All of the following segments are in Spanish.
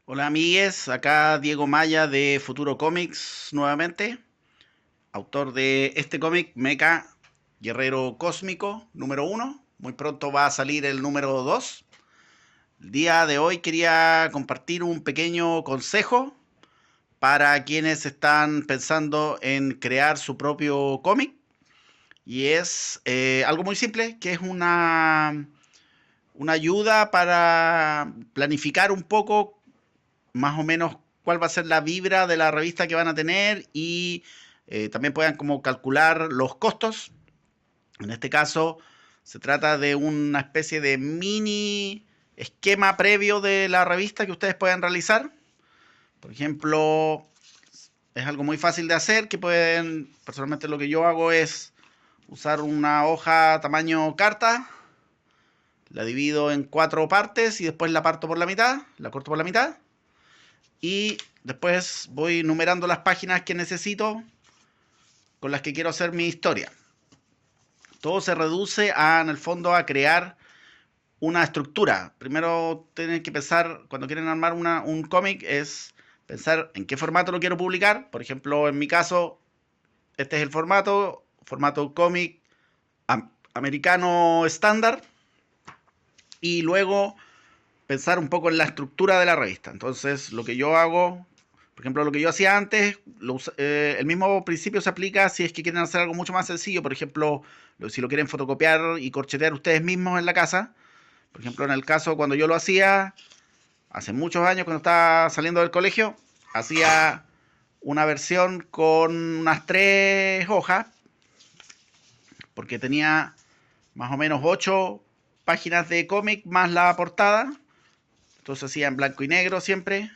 Hola amigues, acá Diego Maya de Futuro Comics nuevamente, autor de este cómic Mecha Guerrero Cósmico número uno. Muy pronto va a salir el número 2. El día de hoy quería compartir un pequeño consejo para quienes están pensando en crear su propio cómic y es algo muy simple, que es una ayuda para planificar un poco más o menos cuál va a ser la vibra de la revista que van a tener y también puedan como calcular los costos. En este caso se trata de una especie de mini esquema previo de la revista que ustedes pueden realizar. Por ejemplo, es algo muy fácil de hacer que pueden, personalmente lo que yo hago es usar una hoja tamaño carta, la divido en 4 partes y después la parto por la mitad, la corto por la mitad y después voy numerando las páginas que necesito con las que quiero hacer mi historia. Todo se reduce en el fondo a crear una estructura. Primero tienen que pensar, cuando quieren armar un cómic, es pensar en qué formato lo quiero publicar. Por ejemplo, en mi caso, este es el formato cómic americano estándar. Y luego pensar un poco en la estructura de la revista. Entonces, lo que yo hago, por ejemplo, lo que yo hacía antes, el mismo principio se aplica si es que quieren hacer algo mucho más sencillo. Por ejemplo, si lo quieren fotocopiar y corchetear ustedes mismos en la casa. Por ejemplo, en el caso cuando yo lo hacía, hace muchos años, cuando estaba saliendo del colegio, hacía una versión con unas 3 hojas, porque tenía más o menos 8 páginas de cómic más la portada. Entonces hacía en blanco y negro siempre.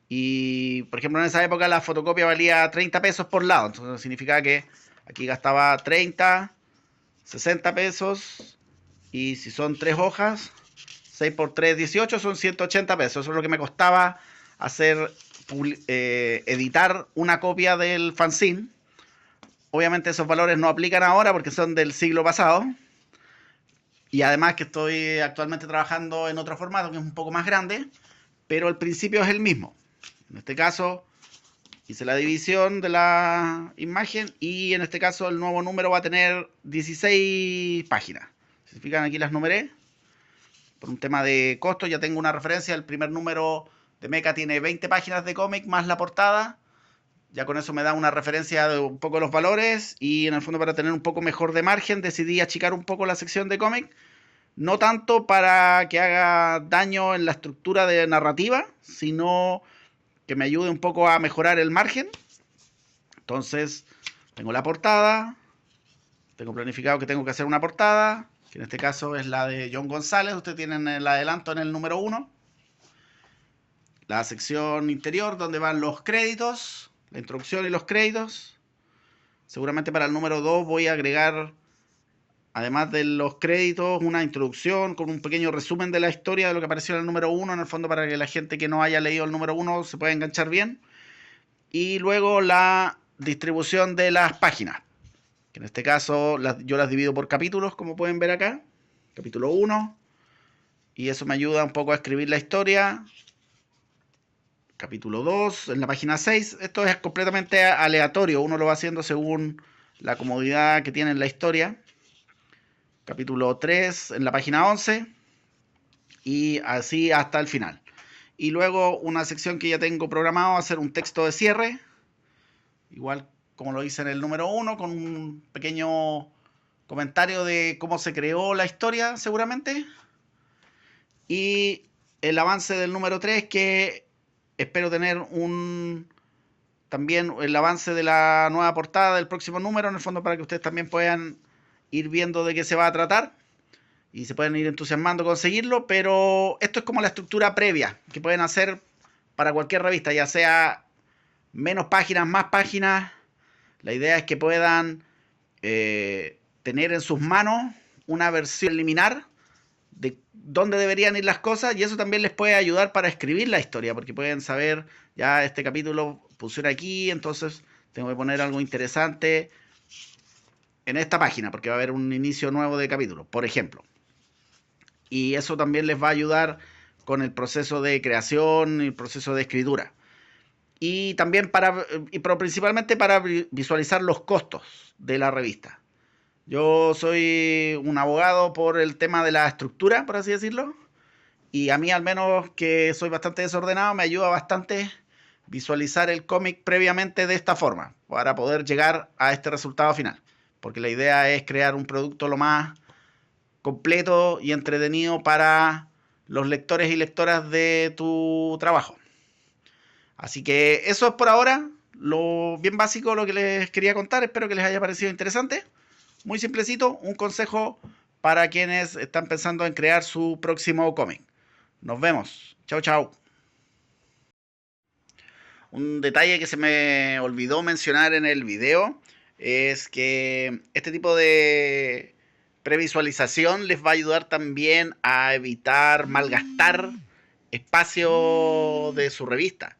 Y, por ejemplo, en esa época la fotocopia valía 30 pesos por lado. Entonces significaba que aquí gastaba 30, 60 pesos. Y si son 3 hojas, 6 por 3, 18, son 180 pesos. Eso es lo que me costaba hacer, editar una copia del fanzine. Obviamente esos valores no aplican ahora porque son del siglo pasado. Y además que estoy actualmente trabajando en otro formato que es un poco más grande, pero el principio es el mismo. En este caso, hice la división de la imagen y en este caso el nuevo número va a tener 16 páginas. Si se fijan aquí las numeré. Por un tema de costo ya tengo una referencia. El primer número de Mecha tiene 20 páginas de cómic más la portada. Ya con eso me da una referencia de un poco los valores y en el fondo para tener un poco mejor de margen decidí achicar un poco la sección de cómic. No tanto para que haga daño en la estructura de narrativa, sino que me ayude un poco a mejorar el margen. Entonces, tengo la portada, tengo planificado que tengo que hacer una portada, que en este caso es la de John González. Ustedes tienen el adelanto en el número 1. La sección interior donde van los créditos, la introducción y los créditos. Seguramente para el número 2 voy a agregar, además de los créditos, una introducción con un pequeño resumen de la historia de lo que apareció en el número 1, en el fondo para que la gente que no haya leído el número 1 se pueda enganchar bien. Y luego la distribución de las páginas, que en este caso yo las divido por capítulos, como pueden ver acá. Capítulo 1, y eso me ayuda un poco a escribir la historia. Capítulo 2, en la página 6. Esto es completamente aleatorio, uno lo va haciendo según la comodidad que tiene en la historia. Capítulo 3, en la página 11, y así hasta el final. Y luego una sección que ya tengo programado, hacer un texto de cierre, igual como lo hice en el número 1, con un pequeño comentario de cómo se creó la historia seguramente. Y el avance del número 3, que espero tener también el avance de la nueva portada del próximo número, en el fondo para que ustedes también puedan ir viendo de qué se va a tratar y se pueden ir entusiasmando con seguirlo. Pero esto es como la estructura previa que pueden hacer para cualquier revista, ya sea menos páginas, más páginas. La idea es que puedan tener en sus manos una versión preliminar de dónde deberían ir las cosas, y eso también les puede ayudar para escribir la historia, porque pueden saber, ya este capítulo pusieron aquí, entonces tengo que poner algo interesante en esta página, porque va a haber un inicio nuevo de capítulo, por ejemplo. Y eso también les va a ayudar con el proceso de creación y el proceso de escritura. Y también pero principalmente para visualizar los costos de la revista. Yo soy un abogado por el tema de la estructura, por así decirlo. Y a mí, al menos que soy bastante desordenado, me ayuda bastante visualizar el cómic previamente de esta forma, para poder llegar a este resultado final. Porque la idea es crear un producto lo más completo y entretenido para los lectores y lectoras de tu trabajo. Así que eso es por ahora, lo bien básico, lo que les quería contar. Espero que les haya parecido interesante. Muy simplecito, un consejo para quienes están pensando en crear su próximo cómic. Nos vemos. Chao, chao. Un detalle que se me olvidó mencionar en el video es que este tipo de previsualización les va a ayudar también a evitar malgastar espacio de su revista.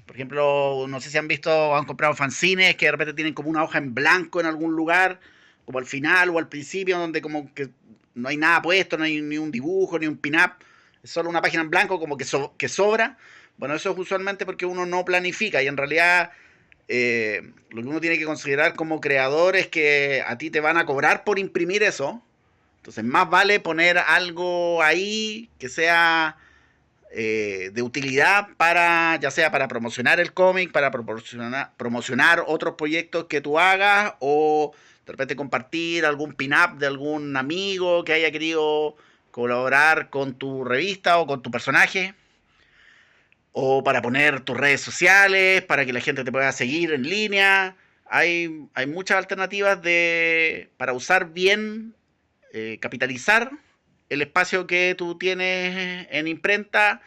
Por ejemplo, no sé si han visto o han comprado fanzines que de repente tienen como una hoja en blanco en algún lugar, como al final o al principio, donde como que no hay nada puesto, no hay ni un dibujo, ni un pin-up, es solo una página en blanco como que sobra. Bueno, eso es usualmente porque uno no planifica y en realidad lo que uno tiene que considerar como creador es que a ti te van a cobrar por imprimir eso. Entonces, más vale poner algo ahí que sea de utilidad para, ya sea para promocionar el cómic, para promocionar otros proyectos que tú hagas, o de repente compartir algún pin-up de algún amigo que haya querido colaborar con tu revista o con tu personaje, o para poner tus redes sociales, para que la gente te pueda seguir en línea. Hay muchas alternativas para usar bien, capitalizar el espacio que tú tienes en imprenta,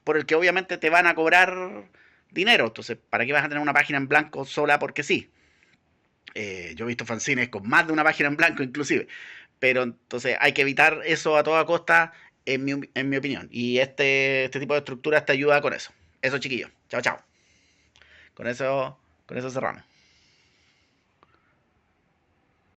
por el que obviamente te van a cobrar dinero. Entonces, ¿para qué vas a tener una página en blanco sola porque sí? Yo he visto fanzines con más de una página en blanco inclusive. Pero entonces hay que evitar eso a toda costa, en mi opinión. Y este tipo de estructuras te ayuda con eso. Eso, chiquillos. Chao, chao. Con eso cerramos.